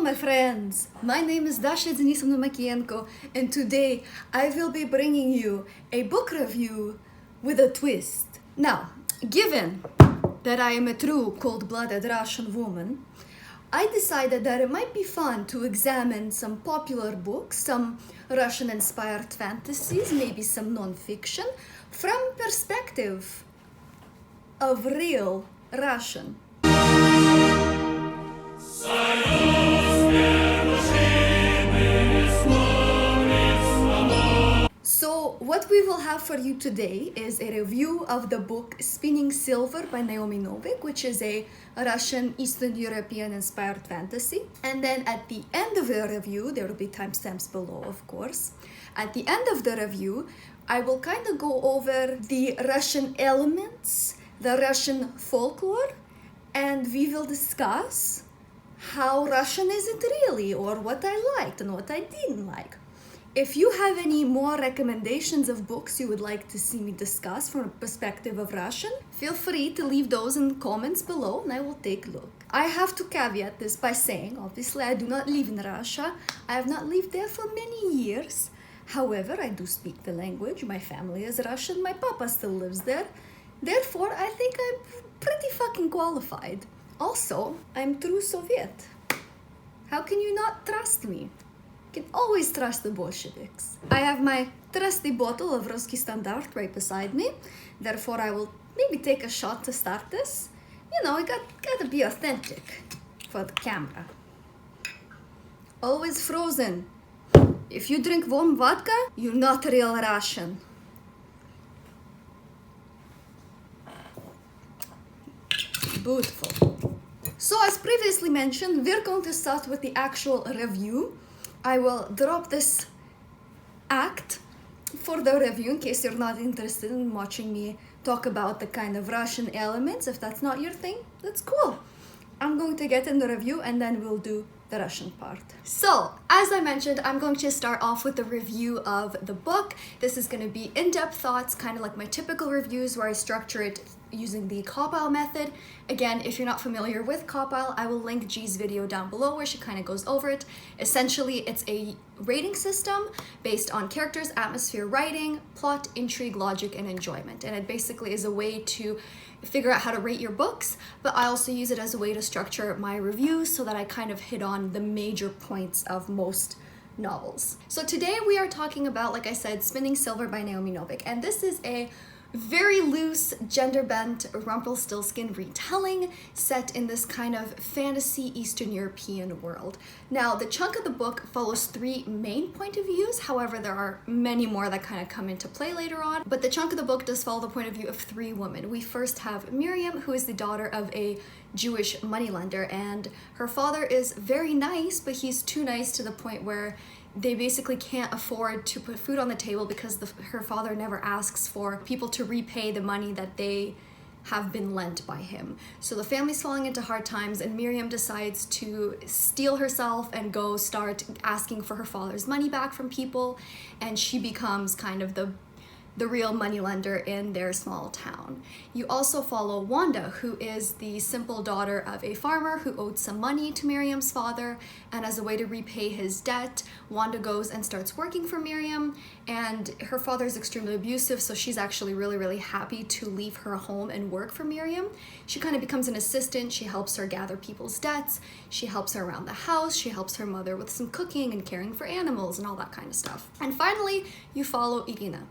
my friends! My name is Dasha Denisovna Makienko, and today I will be bringing you a book review with a twist. Now, given that I am a true cold-blooded Russian woman, I decided that it might be fun to examine some popular books, some Russian-inspired fantasies, maybe some non-fiction, from perspective of real Russian. So what we will have for you today is a review of the book Spinning Silver by Naomi Novik, which is a Russian Eastern European inspired fantasy. And then at the end of the review, there will be timestamps below, of course. At the end of the review, I will kind of go over the Russian elements, the Russian folklore, and we will discuss how Russian is it really, or what I liked and what I didn't like. If you have any more recommendations of books you would like to see me discuss from a perspective of Russian, feel free to leave those in the comments below and I will take a look. I have to caveat this by saying, obviously I do not live in Russia. I have not lived there for many years. However, I do speak the language. My family is Russian. My papa still lives there. Therefore, I think I'm pretty fucking qualified. Also, I'm true Soviet. How can you not trust me? You can always trust the Bolsheviks. I have my trusty bottle of Ruski Standard right beside me. Therefore, I will maybe take a shot to start this. You know, I gotta be authentic for the camera. Always frozen. If you drink warm vodka, you're not real Russian. Beautiful. So as previously mentioned, we're going to start with the actual review. I will drop this act for the review in case you're not interested in watching me talk about the kind of Russian elements. If that's not your thing, that's cool. I'm going to get in the review and then we'll do the Russian part. So, as I mentioned, I'm going to start off with the review of the book. This is going to be in-depth thoughts, kind of like my typical reviews where I structure it using the CAWPILE method. Again, if you're not familiar with CAWPILE, I will link G's video down below where she kind of goes over it. Essentially, it's a rating system based on characters, atmosphere, writing, plot, intrigue, logic, and enjoyment. And it basically is a way to figure out how to rate your books, but I also use it as a way to structure my reviews so that I kind of hit on the major points of most novels. So today we are talking about, like I said, Spinning Silver by Naomi Novik, and this is a very loose, gender-bent Rumpelstiltskin retelling set in this kind of fantasy Eastern European world. Now, the chunk of the book follows three main point of views. However, there are many more that kind of come into play later on, but the chunk of the book does follow the point of view of three women. We first have Miriam, who is the daughter of a Jewish moneylender, and her father is very nice, but he's too nice to the point where they basically can't afford to put food on the table because her father never asks for people to repay the money that they have been lent by him. So the family's falling into hard times and Miriam decides to steal herself and go start asking for her father's money back from people, and she becomes kind of the real moneylender in their small town. You also follow Wanda, who is the simple daughter of a farmer who owed some money to Miriam's father, and as a way to repay his debt, Wanda goes and starts working for Miriam, and her father is extremely abusive, so she's actually really happy to leave her home and work for Miriam. She kind of becomes an assistant. She helps her gather people's debts, she helps her around the house, she helps her mother with some cooking and caring for animals and all that kind of stuff. And finally, you follow Irina.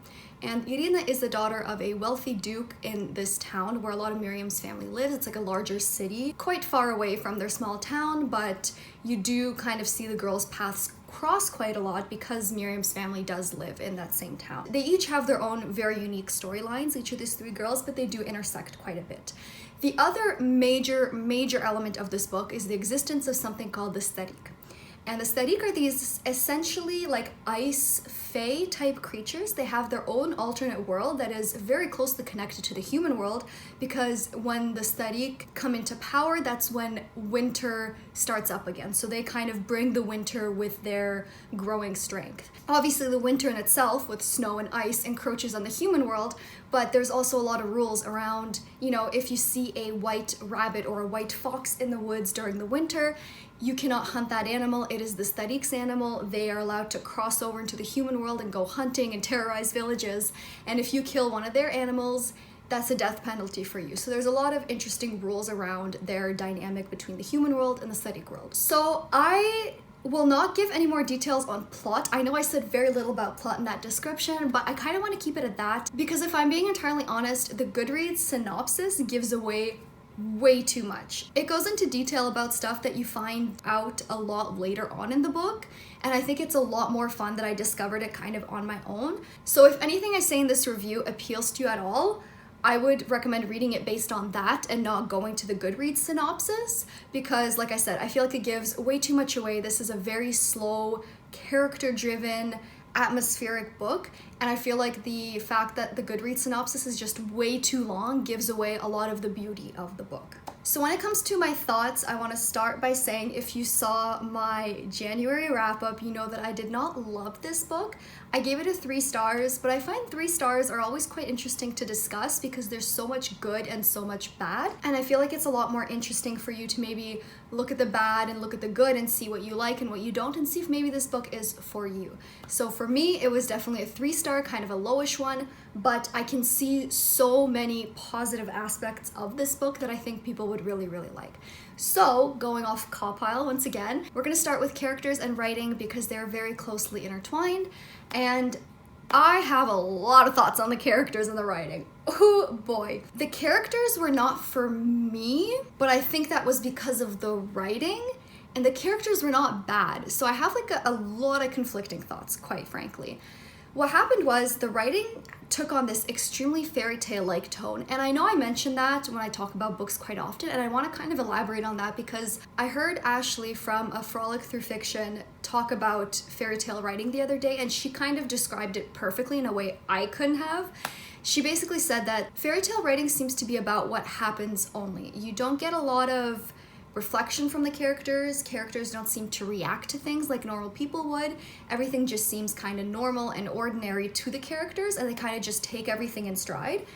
And Irina is the daughter of a wealthy duke in this town where a lot of Miriam's family lives. It's like a larger city, quite far away from their small town, but you do kind of see the girls' paths cross quite a lot because Miriam's family does live in that same town. They each have their own very unique storylines, each of these three girls, but they do intersect quite a bit. The other major element of this book is the existence of something called the starik. And the starik are these essentially like ice fae type creatures. They have their own alternate world that is very closely connected to the human world, because when the starik come into power, that's when winter starts up again. So they kind of bring the winter with their growing strength. Obviously, the winter in itself with snow and ice encroaches on the human world, but there's also a lot of rules around, you know, if you see a white rabbit or a white fox in the woods during the winter, you cannot hunt that animal. It is the Tariq's animal. They are allowed to cross over into the human world and go hunting and terrorize villages. And if you kill one of their animals, that's a death penalty for you. So there's a lot of interesting rules around their dynamic between the human world and the Tariq world. So I will not give any more details on plot. I know I said very little about plot in that description, but I kind of want to keep it at that, because if I'm being entirely honest, the Goodreads synopsis gives away way too much. It goes into detail about stuff that you find out a lot later on in the book, and I think it's a lot more fun that I discovered it kind of on my own. So if anything I say in this review appeals to you at all, I would recommend reading it based on that and not going to the Goodreads synopsis, because like I said, I feel like it gives way too much away. This is a very slow, character-driven, atmospheric book, and I feel like the fact that the Goodreads synopsis is just way too long gives away a lot of the beauty of the book. So when it comes to my thoughts, I want to start by saying if you saw my January wrap-up, you know that I did not love this book. I gave it a 3 stars, but I find 3 stars are always quite interesting to discuss because there's so much good and so much bad, and I feel like it's a lot more interesting for you to maybe look at the bad and look at the good and see what you like and what you don't, and see if maybe this book is for you. So for me, it was definitely a 3-star, kind of a lowish one, but I can see so many positive aspects of this book that I think people would really, really like. So going off CAWPILE once again, we're going to start with characters and writing because they're very closely intertwined, and I have a lot of thoughts on the characters and the writing. Oh boy. The characters were not for me, but I think that was because of the writing, and the characters were not bad. So I have like a lot of conflicting thoughts, quite frankly. What happened was the writing took on this extremely fairy tale-like tone, and I know I mentioned that when I talk about books quite often, and I want to kind of elaborate on that because I heard Ashley from A Frolic Through Fiction talk about fairy tale writing the other day, and she kind of described it perfectly in a way I couldn't have. She basically said that fairy tale writing seems to be about what happens only. You don't get a lot of reflection from the characters. Characters don't seem to react to things like normal people would. Everything just seems kind of normal and ordinary to the characters, and they kind of just take everything in stride.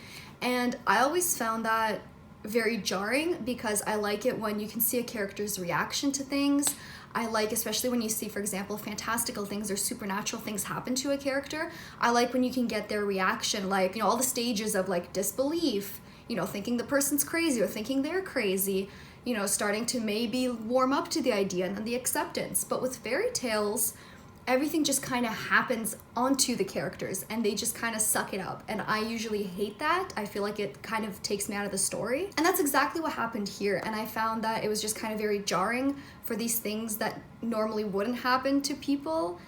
And I always found that very jarring because I like it when you can see a character's reaction to things. I like, especially when you see, for example, fantastical things or supernatural things happen to a character, I like when you can get their reaction, like, you know, all the stages of like disbelief, you know, thinking the person's crazy or thinking they're crazy, you know, starting to maybe warm up to the idea and then the acceptance. But with fairy tales, everything just kind of happens onto the characters and they just kind of suck it up. And I usually hate that. I feel like it kind of takes me out of the story. And that's exactly what happened here. And I found that it was just kind of very jarring for these things that normally wouldn't happen to people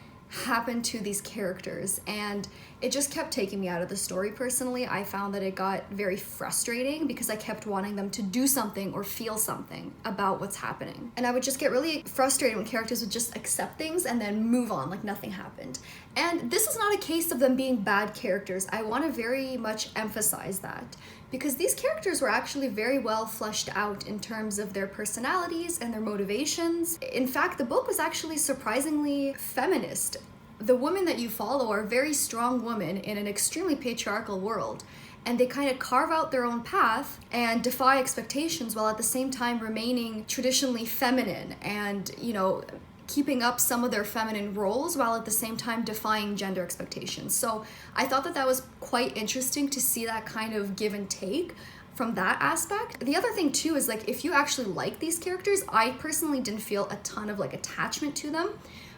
happen to these characters, and it just kept taking me out of the story. Personally, I found that it got very frustrating because I kept wanting them to do something or feel something about what's happening, and I would just get really frustrated when characters would just accept things and then move on like nothing happened. And this is not a case of them being bad characters. I want to very much emphasize that, because these characters were actually very well fleshed out in terms of their personalities and their motivations. In fact, the book was actually surprisingly feminist. The women that you follow are very strong women in an extremely patriarchal world, and they kind of carve out their own path and defy expectations while at the same time remaining traditionally feminine and, you know, keeping up some of their feminine roles while at the same time defying gender expectations. So I thought that that was quite interesting to see that kind of give and take from that aspect. The other thing too is, like, if you actually like these characters, I personally didn't feel a ton of like attachment to them,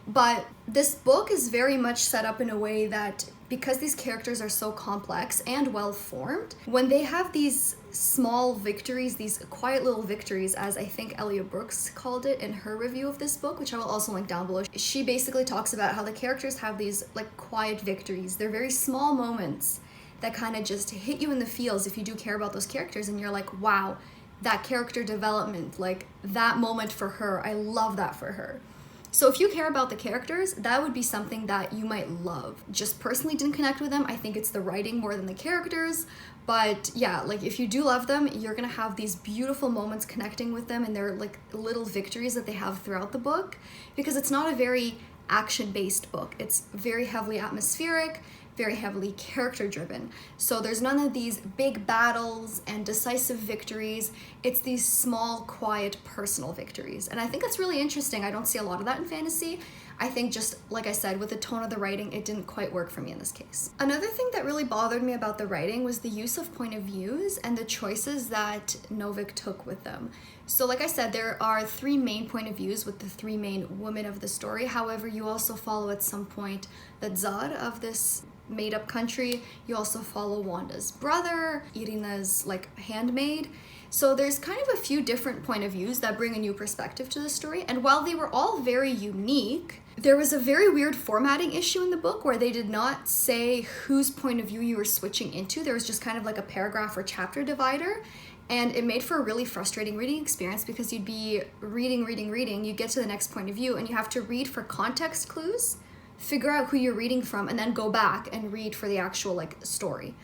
but this book is very much set up in a way that, because these characters are so complex and well formed, when they have these small victories, these quiet little victories, as I think Elia Brooks called it in her review of this book, which I will also link down below, she basically talks about how the characters have these like quiet victories. They're very small moments that kind of just hit you in the feels if you do care about those characters, and you're like, wow, that character development, like that moment for her, I love that for her. So if you care about the characters, that would be something that you might love. Just personally didn't connect with them. I think it's the writing more than the characters. But yeah, like if you do love them, you're gonna have these beautiful moments connecting with them, and they're like little victories that they have throughout the book, because it's not a very action-based book. It's very heavily atmospheric, very heavily character driven. So there's none of these big battles and decisive victories. It's these small, quiet, personal victories. And I think that's really interesting. I don't see a lot of that in fantasy. I think just, like I said, with the tone of the writing, it didn't quite work for me in this case. Another thing that really bothered me about the writing was the use of point of views and the choices that Novik took with them. So like I said, there are 3 main point of views with the 3 main women of the story. However, you also follow at some point the Tsar of this made-up country. You also follow Wanda's brother, Irina's like handmaid. So there's kind of a few different point of views that bring a new perspective to the story. And while they were all very unique, there was a very weird formatting issue in the book where they did not say whose point of view you were switching into. There was just kind of like a paragraph or chapter divider. And it made for a really frustrating reading experience because you'd be reading, you get to the next point of view and you have to read for context clues, figure out who you're reading from, and then go back and read for the actual like story.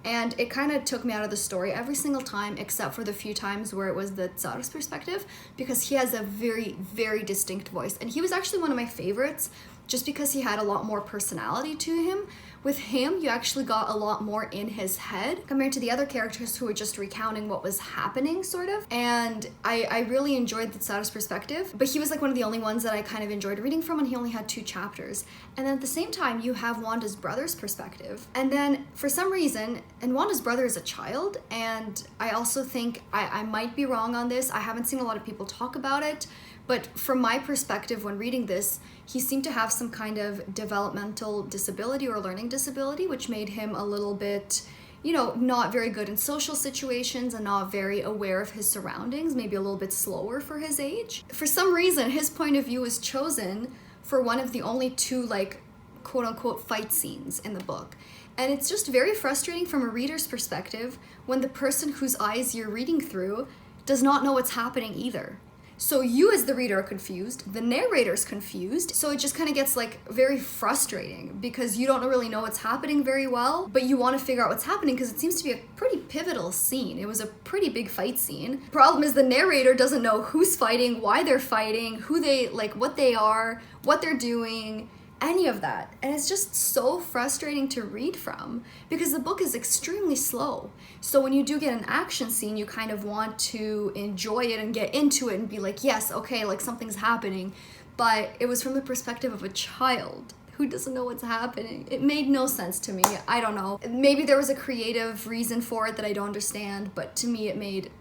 And it kind of took me out of the story every single time except for the few times where it was the Tsar's perspective, because he has a very, very distinct voice. And he was actually one of my favorites just because he had a lot more personality to him. With him, you actually got a lot more in his head compared to the other characters who were just recounting what was happening, sort of. And I really enjoyed the Tsar's perspective, but he was like one of the only ones that I kind of enjoyed reading from, and he only had 2 chapters. And then at the same time, you have Wanda's brother's perspective. And then for some reason, and Wanda's brother is a child, and I also think, I might be wrong on this, I haven't seen a lot of people talk about it, but from my perspective when reading this, he seemed to have some kind of developmental disability or learning disability, which made him a little bit, you know, not very good in social situations and not very aware of his surroundings, maybe a little bit slower for his age. For some reason, his point of view was chosen for one of the only 2, like, quote-unquote fight scenes in the book. And it's just very frustrating from a reader's perspective when the person whose eyes you're reading through does not know what's happening either. So you as the reader are confused, the narrator's confused, so it just kind of gets like very frustrating because you don't really know what's happening very well, but you want to figure out what's happening because it seems to be a pretty pivotal scene. It was a pretty big fight scene. Problem is the narrator doesn't know who's fighting, why they're fighting, who they, like what they are, what they're doing, any of that. And it's just so frustrating to read from because the book is extremely slow. So when you do get an action scene, you kind of want to enjoy it and get into it and be like, yes, okay, like something's happening. But it was from the perspective of a child who doesn't know what's happening. It made no sense to me. I don't know. Maybe there was a creative reason for it that I don't understand, but to me it made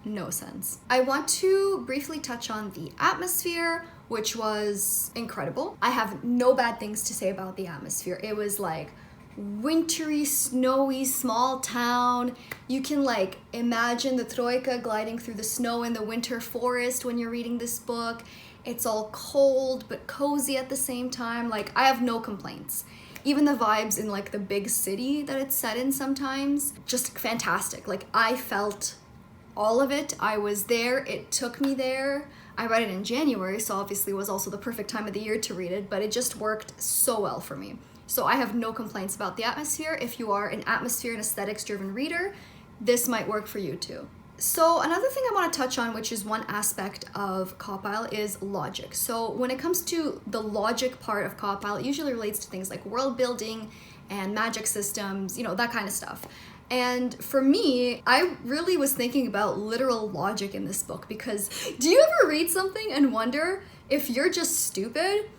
no sense. I want to briefly touch on the atmosphere, which was incredible. I have no bad things to say about the atmosphere. It was like wintry, snowy, small town. You can like imagine the Troika gliding through the snow in the winter forest when you're reading this book. It's all cold but cozy at the same time. Like, I have no complaints. Even the vibes in like the big city that it's set in sometimes, just fantastic. Like, I felt all of it. I was there. It took me there. I read it in January, so obviously it was also the perfect time of the year to read it, but it just worked so well for me. So I have no complaints about the atmosphere. If you are an atmosphere and aesthetics-driven reader, this might work for you too. So another thing I want to touch on, which is one aspect of CAWPILE, is logic. So when it comes to the logic part of CAWPILE, it usually relates to things like world building and magic systems, you know, that kind of stuff. And for me, I really was thinking about literal logic in this book because do you ever read something and wonder if you're just stupid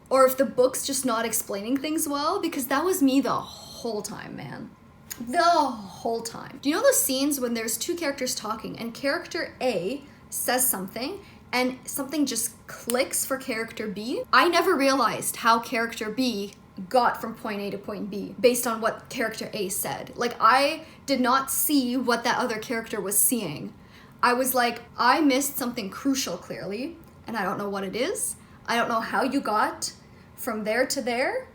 or if the book's just not explaining things well? Because that was me the whole time, man. The whole time. Do you know those scenes when there's 2 characters talking and character A says something and something just clicks for character B? I never realized how character B got from point A to point B based on what character A said. Like, I did not see what that other character was seeing. I was like, I missed something crucial clearly, and I don't know what it is. I don't know how you got from there to there,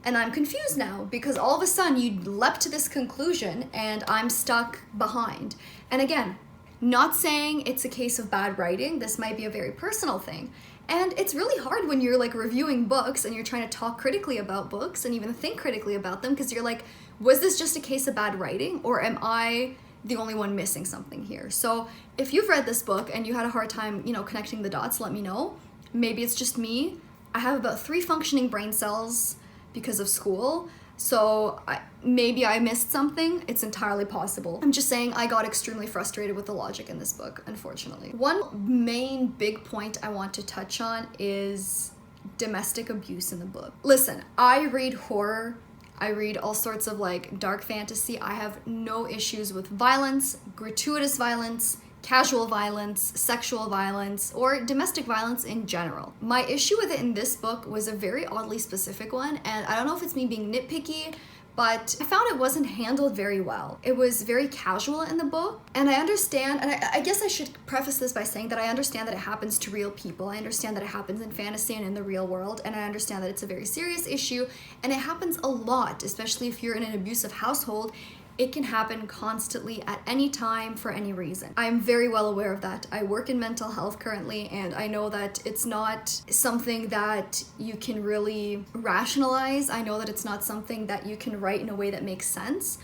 and I'm confused now because all of a sudden you leapt to this conclusion and I'm stuck behind. And again, not saying it's a case of bad writing. This might be a very personal thing. And it's really hard when you're like reviewing books and you're trying to talk critically about books and even think critically about them because you're like, was this just a case of bad writing or am I the only one missing something here? So if you've read this book and you had a hard time, you know, connecting the dots, let me know. Maybe it's just me. I have about 3 functioning brain cells because of school. So maybe I missed something. It's entirely possible. I'm just saying I got extremely frustrated with the logic in this book, unfortunately. One main big point I want to touch on is domestic abuse in the book. Listen, I read horror. I read all sorts of like dark fantasy. I have no issues with violence, gratuitous violence, casual violence, sexual violence, or domestic violence in general. My issue with it in this book was a very oddly specific one, and I don't know if it's me being nitpicky, but I found it wasn't handled very well. It was very casual in the book, and I understand, and I guess I should preface this by saying that I understand that it happens to real people. I understand that it happens in fantasy and in the real world, and I understand that it's a very serious issue, and it happens a lot, especially if you're in an abusive household. It can happen constantly at any time for any reason. I'm very well aware of that. I work in mental health currently, and I know that it's not something that you can really rationalize. I know that it's not something that you can write in a way that makes sense.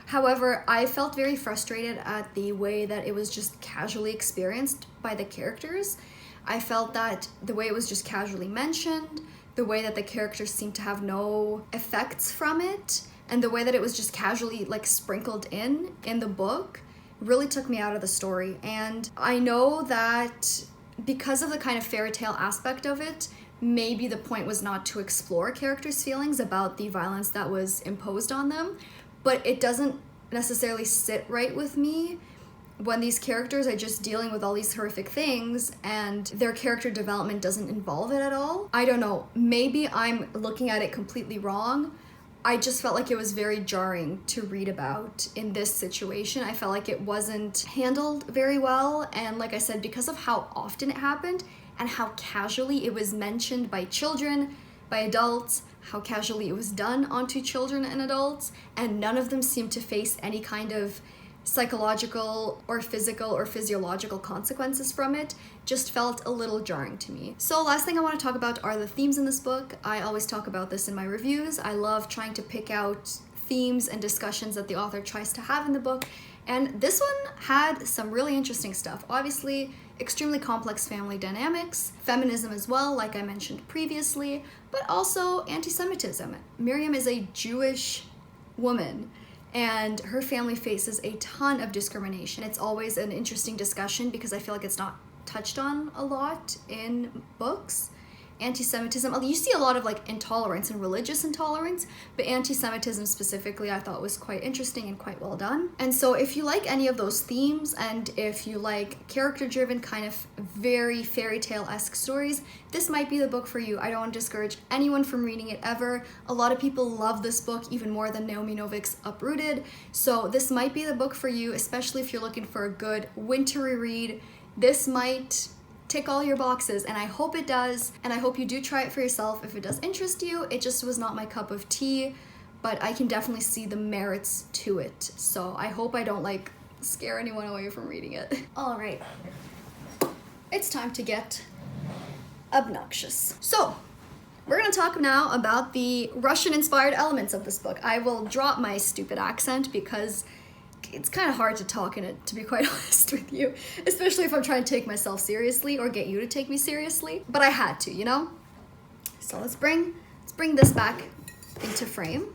However, I felt very frustrated at the way that it was just casually experienced by the characters. I felt that the way it was just casually mentioned, the way that the characters seemed to have no effects from it, and the way that it was just casually like sprinkled in the book really took me out of the story. And I know that because of the kind of fairy tale aspect of it, maybe the point was not to explore characters' feelings about the violence that was imposed on them, but it doesn't necessarily sit right with me when these characters are just dealing with all these horrific things and their character development doesn't involve it at all. I don't know, maybe I'm looking at it completely wrong. I just felt like it was very jarring to read about in this situation. I felt like it wasn't handled very well, and like I said, because of how often it happened and how casually it was mentioned by children, by adults, how casually it was done onto children and adults, and none of them seemed to face any kind of psychological or physical or physiological consequences from it, just felt a little jarring to me. So last thing I want to talk about are the themes in this book. I always talk about this in my reviews. I love trying to pick out themes and discussions that the author tries to have in the book, and this one had some really interesting stuff. Obviously, extremely complex family dynamics, feminism as well, like I mentioned previously, but also anti-Semitism. Miriam is a Jewish woman, and her family faces a ton of discrimination. It's always an interesting discussion because I feel like it's not touched on a lot in books. Anti-Semitism, you see a lot of like intolerance and religious intolerance, but anti-Semitism specifically I thought was quite interesting and quite well done. And so if you like any of those themes, and if you like character-driven kind of very fairy tale-esque stories, this might be the book for you. I don't want to discourage anyone from reading it ever. A lot of people love this book even more than Naomi Novik's Uprooted, so this might be the book for you, especially if you're looking for a good wintry read. This might tick all your boxes, and I hope it does, and I hope you do try it for yourself if it does interest you. It just was not my cup of tea, but I can definitely see the merits to it, so I hope I don't like scare anyone away from reading it. All right, it's time to get obnoxious. So we're gonna talk now about the Russian-inspired elements of this book. I will drop my stupid accent because it's kind of hard to talk in it, to be quite honest with you, especially if I'm trying to take myself seriously or get you to take me seriously, but I had to, you know? So let's bring this back into frame.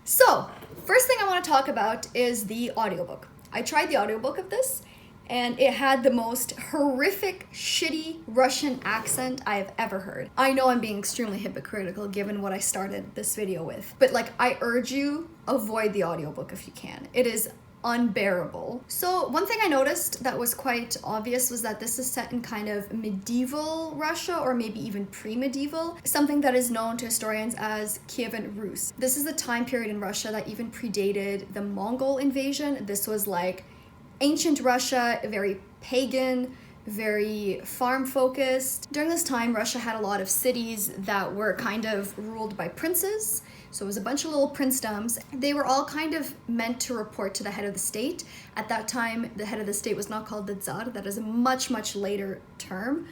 So, first thing I want to talk about is the audiobook. I tried the audiobook of this, and it had the most horrific, shitty Russian accent I have ever heard. I know I'm being extremely hypocritical given what I started this video with, but like, I urge you, avoid the audiobook if you can. It is unbearable. So one thing I noticed that was quite obvious was that this is set in kind of medieval Russia, or maybe even pre-medieval, something that is known to historians as Kievan Rus. This is a time period in Russia that even predated the Mongol invasion. This was like ancient Russia, very pagan, very farm-focused. During this time, Russia had a lot of cities that were kind of ruled by princes. So it was a bunch of little princedoms. They were all kind of meant to report to the head of the state. At that time, the head of the state was not called the Tsar. That is a much, much later term.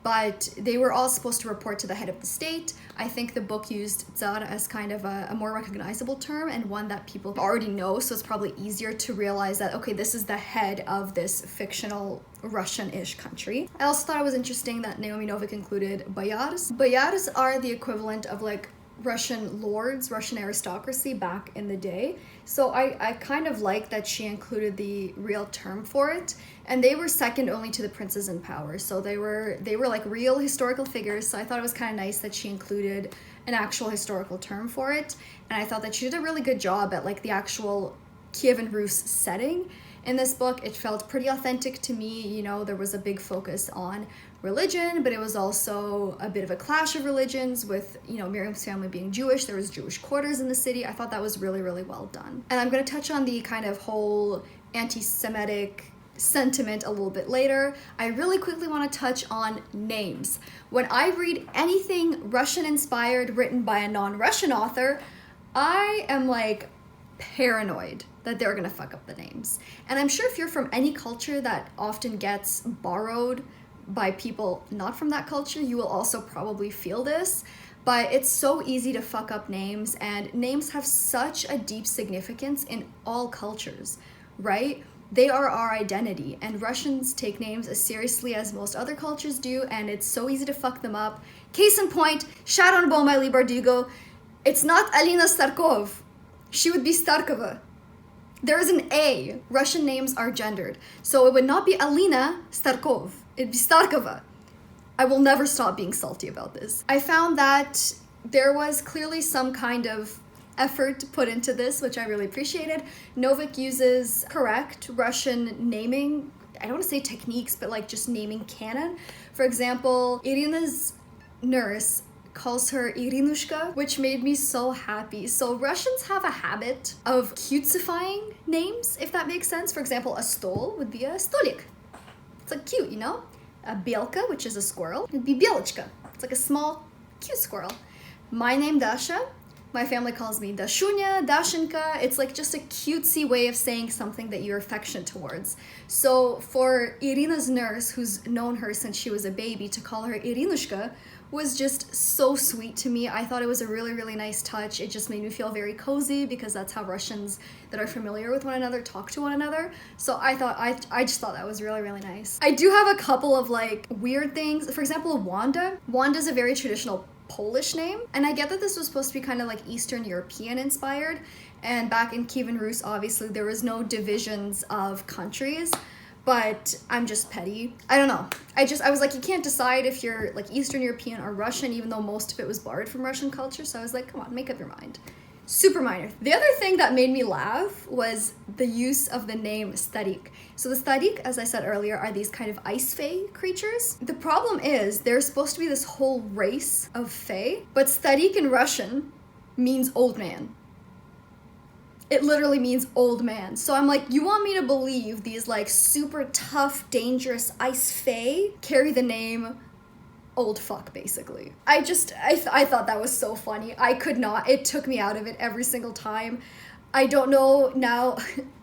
But they were all supposed to report to the head of the state. I think the book used Tsar as kind of a more recognizable term, and one that people already know, so it's probably easier to realize that, okay, this is the head of this fictional Russian-ish country. I also thought it was interesting that Naomi Novik included boyars. Boyars are the equivalent of like Russian lords, Russian aristocracy back in the day. So I kind of like that she included the real term for it. And they were second only to the princes in power. So they were like real historical figures. So I thought it was kind of nice that she included an actual historical term for it. And I thought that she did a really good job at like the actual Kievan Rus setting. In this book, it felt pretty authentic to me. You know, there was a big focus on religion, but it was also a bit of a clash of religions with, you know, Miriam's family being Jewish. There was Jewish quarters in the city. I thought that was really, really well done. And I'm going to touch on the kind of whole anti-Semitic sentiment a little bit later. I really quickly want to touch on names. When I read anything Russian-inspired written by a non-Russian author, I am like paranoid that they're gonna fuck up the names. And I'm sure if you're from any culture that often gets borrowed by people not from that culture, you will also probably feel this. But it's so easy to fuck up names, and names have such a deep significance in all cultures, right? They are our identity, and Russians take names as seriously as most other cultures do, and it's so easy to fuck them up. Case in point, Sharon Bomai Bardugo, it's not Alina Starkov. She would be Starkova. There is an A. Russian names are gendered. So it would not be Alina Starkov. It'd be Starkova. I will never stop being salty about this. I found that there was clearly some kind of effort put into this, which I really appreciated. Novik uses correct Russian naming, I don't want to say techniques, but like just naming canon. For example, Irina's nurse calls her Irinushka, which made me so happy. So Russians have a habit of cutesifying names, if that makes sense. For example, a stol would be a stolik. It's like cute, you know? A belka, which is a squirrel, would be belочка. It's like a small, cute squirrel. My name, Dasha. My family calls me Dashunya, Dashinka. It's like just a cutesy way of saying something that you're affectionate towards. So for Irina's nurse, who's known her since she was a baby, to call her Irinushka was just so sweet to me. I thought it was a really, really nice touch. It just made me feel very cozy because that's how Russians that are familiar with one another talk to one another. So I just thought that was really, really nice. I do have a couple of like weird things. For example, Wanda. Wanda's a very traditional Polish name, and I get that this was supposed to be kind of like Eastern European inspired, and back in Kievan Rus obviously there was no divisions of countries, but I'm just petty. I don't know. I was like, you can't decide if you're like Eastern European or Russian, even though most of it was borrowed from Russian culture. So I was like, come on, make up your mind. Super minor. The other thing that made me laugh was the use of the name Starik. So the Starik, as I said earlier, are these kind of ice fae creatures. The problem is there's supposed to be this whole race of fae, but Starik in Russian means old man. It literally means old man. So I'm like, you want me to believe these like super tough, dangerous ice fae carry the name old fuck, basically. I thought that was so funny. I could not. It took me out of it every single time. I don't know now.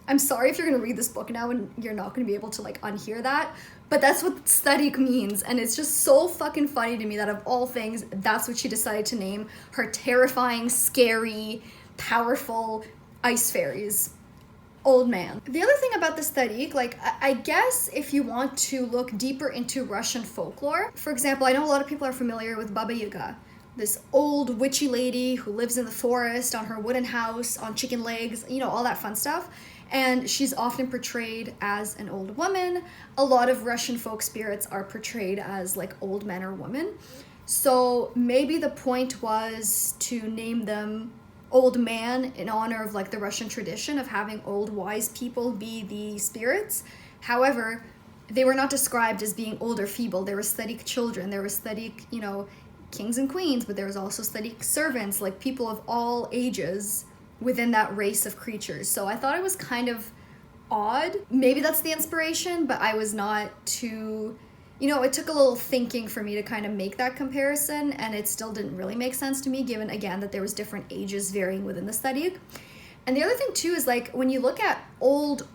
I'm sorry if you're gonna read this book now and you're not gonna be able to like unhear that, but that's what starik means, and it's just so fucking funny to me that of all things, that's what she decided to name her terrifying, scary, powerful ice fairies. Old man. The other thing about the starik, like, I guess if you want to look deeper into Russian folklore, for example, I know a lot of people are familiar with Baba Yaga, this old witchy lady who lives in the forest on her wooden house, on chicken legs, you know, all that fun stuff. And she's often portrayed as an old woman. A lot of Russian folk spirits are portrayed as like old men or women. So maybe the point was to name them old man in honor of like the Russian tradition of having old wise people be the spirits. However, they were not described as being old or feeble. There were starik children, there were starik, you know, kings and queens, but there was also starik servants, like people of all ages within that race of creatures. So I thought it was kind of odd. Maybe that's the inspiration, but I was not too, you know, it took a little thinking for me to kind of make that comparison, and it still didn't really make sense to me, given, again, that there was different ages varying within the starik. And the other thing, too, is, like, when you look at old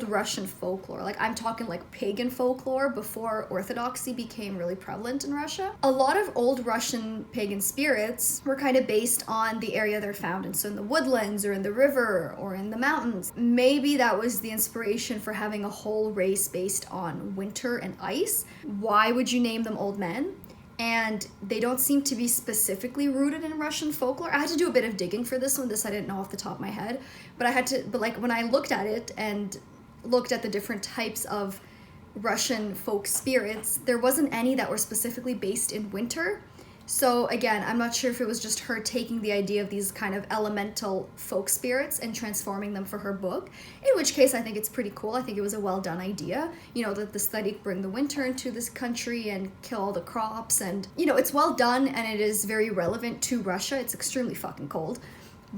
Russian folklore, like, I'm talking, like, pagan folklore before Orthodoxy became really prevalent in Russia, a lot of old Russian pagan spirits were kind of based on the area they're found in. So in the woodlands, or in the river, or in the mountains. Maybe that was the inspiration for having a whole race based on winter and ice. Why would you name them old men? and they don't seem to be specifically rooted in Russian folklore. I had to do a bit of digging for this one. This I didn't know off the top of my head, but like when I looked at it and looked at the different types of Russian folk spirits, there wasn't any that were specifically based in winter. So again, I'm not sure if it was just her taking the idea of these kind of elemental folk spirits and transforming them for her book, in which case I think it's pretty cool. I think it was a well done idea, you know, that the study bring the winter into this country and kill all the crops, and you know, it's well done and it is very relevant to Russia. It's extremely fucking cold.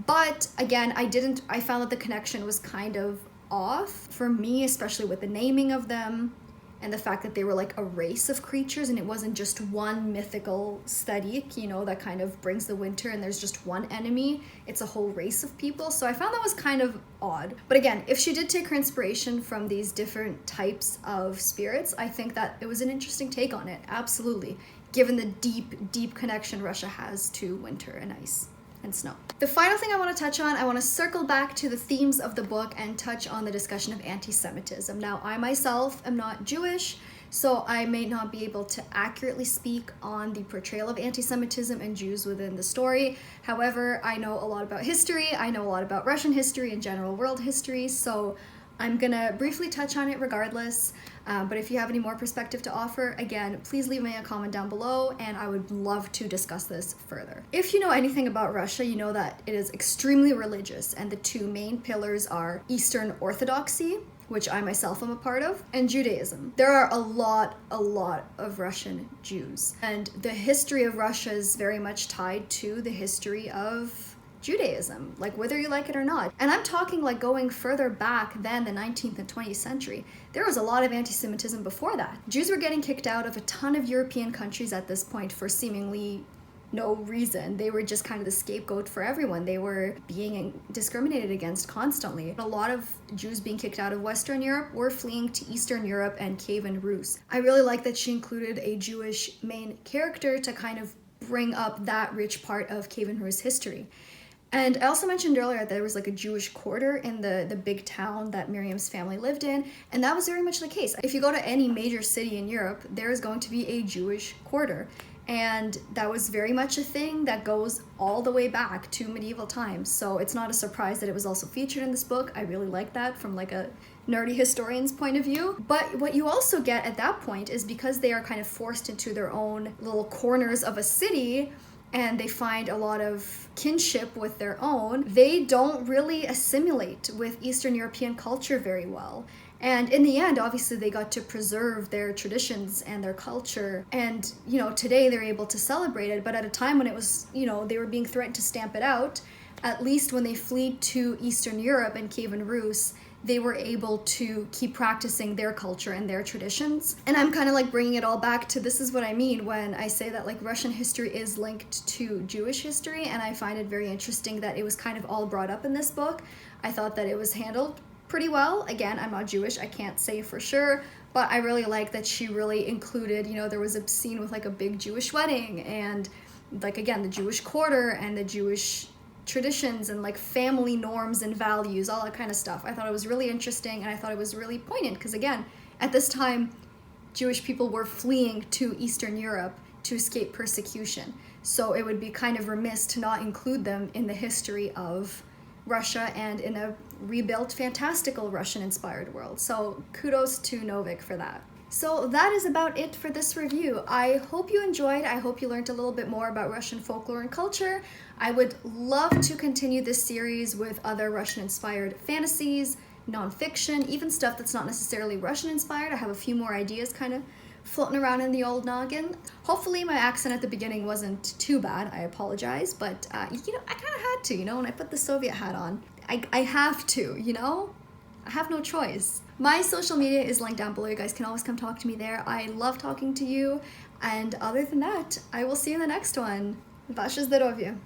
But again, I found that the connection was kind of off for me, especially with the naming of them and the fact that they were like a race of creatures and it wasn't just one mythical stadik, you know, that kind of brings the winter and there's just one enemy. It's a whole race of people. So I found that was kind of odd. But again, if she did take her inspiration from these different types of spirits, I think that it was an interesting take on it. Absolutely. Given the deep, deep connection Russia has to winter and ice and snow. The final thing I want to touch on, I want to circle back to the themes of the book and touch on the discussion of anti-Semitism. Now, I myself am not Jewish, so I may not be able to accurately speak on the portrayal of anti-Semitism and Jews within the story. However, I know a lot about history, I know a lot about Russian history and general world history, so I'm gonna briefly touch on it regardless, but if you have any more perspective to offer, again, please leave me a comment down below and I would love to discuss this further. If you know anything about Russia, you know that it is extremely religious and the two main pillars are Eastern Orthodoxy, which I myself am a part of, and Judaism. There are a lot of Russian Jews, and the history of Russia is very much tied to the history of Judaism, like whether you like it or not. And I'm talking like going further back than the 19th and 20th century. There was a lot of anti-Semitism before that. Jews were getting kicked out of a ton of European countries at this point for seemingly no reason. They were just kind of the scapegoat for everyone. They were being discriminated against constantly. A lot of Jews being kicked out of Western Europe were fleeing to Eastern Europe and Kievan Rus. I really like that she included a Jewish main character to kind of bring up that rich part of Kievan Rus history. And I also mentioned earlier that there was like a Jewish quarter in the big town that Miriam's family lived in, and that was very much the case. If you go to any major city in Europe, there is going to be a Jewish quarter. And that was very much a thing that goes all the way back to medieval times. So it's not a surprise that it was also featured in this book. I really like that from like a nerdy historian's point of view. But what you also get at that point is because they are kind of forced into their own little corners of a city, and they find a lot of kinship with their own, they don't really assimilate with Eastern European culture very well. And in the end, obviously, they got to preserve their traditions and their culture. And, you know, today they're able to celebrate it. But at a time when it was, you know, they were being threatened to stamp it out, at least when they fled to Eastern Europe and Kievan Rus, they were able to keep practicing their culture and their traditions. And I'm kind of like bringing it all back to this is what I mean when I say that like Russian history is linked to Jewish history, and I find it very interesting that it was kind of all brought up in this book. I thought that it was handled pretty well. Again, I'm not Jewish, I can't say for sure, but I really like that she really included, you know, there was a scene with like a big Jewish wedding and like, again, the Jewish quarter and the Jewish traditions and like family norms and values, all that kind of stuff. I thought it was really interesting and I thought it was really poignant because again, at this time, Jewish people were fleeing to Eastern Europe to escape persecution. So it would be kind of remiss to not include them in the history of Russia and in a rebuilt, fantastical Russian-inspired world. So kudos to Novik for that. So that is about it for this review. I hope you enjoyed. I hope you learned a little bit more about Russian folklore and culture. I would love to continue this series with other Russian-inspired fantasies, nonfiction, even stuff that's not necessarily Russian-inspired. I have a few more ideas kind of floating around in the old noggin. Hopefully my accent at the beginning wasn't too bad. I apologize, but you know, I kind of had to, you know, when I put the Soviet hat on. I have to, you know? I have no choice. My social media is linked down below. You guys can always come talk to me there. I love talking to you. And other than that, I will see you in the next one. Ваше здоровье.